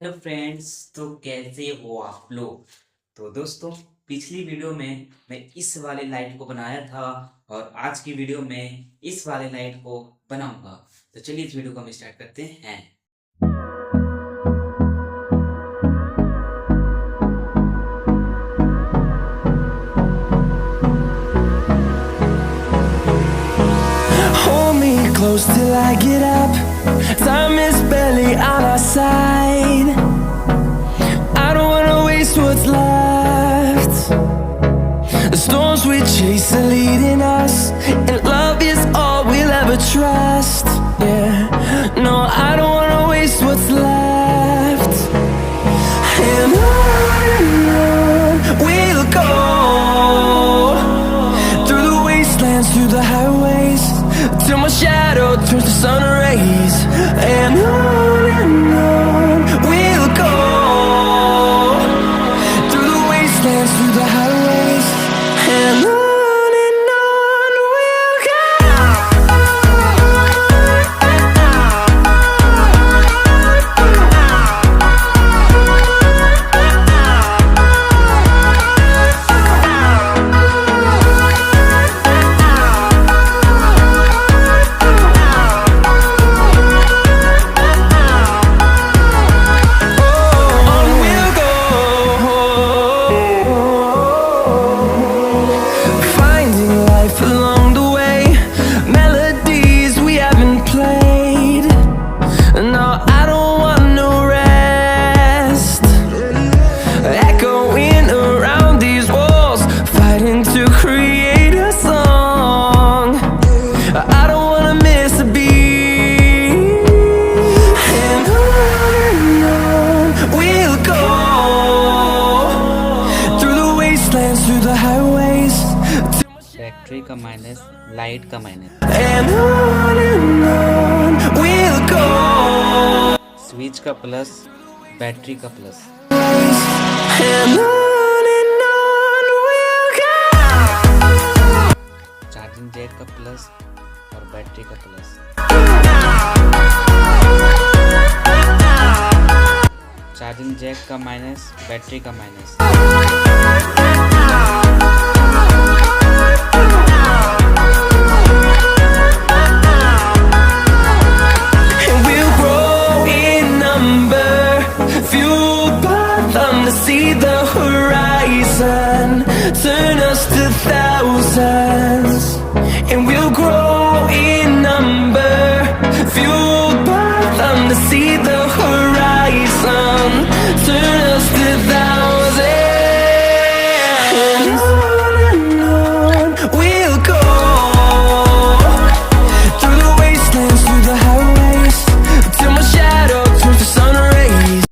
Hello friends, तो कैसे हो आप लोग। तो दोस्तों, पिछली वीडियो में मैं इस वाले लाइट को बनाया था और आज की वीडियो में इस वाले लाइट को बनाऊंगा। तो चलिए इस वीडियो को हम स्टार्ट करते हैं। Hold me close till I get up. Time is barely on our side. I don't wanna waste what's left. The storms we chase are leading us, and love is all we'll ever trust. Yeah, no, I don't wanna waste what's left. And on we'll go, through the wastelands, through the highways, till my shadow turns to sun rays. And on we'll go, through the wastelands, through the highways. And on we'll go. Finding life along the way, melodies we haven't played. No, I don't want no rest. Echoing around these walls, fighting to create a song. I don't wanna miss a beat. And on we'll go, through the wastelands, through the highways. Battery का minus, light का minus, And on we'll go. Switch का plus, battery का plus, And on we'll go. Charging jack का plus और battery का plus, charging jack का minus, battery का minus, And we'll grow in number, fueled by them to see the horizon, turn us to thousands.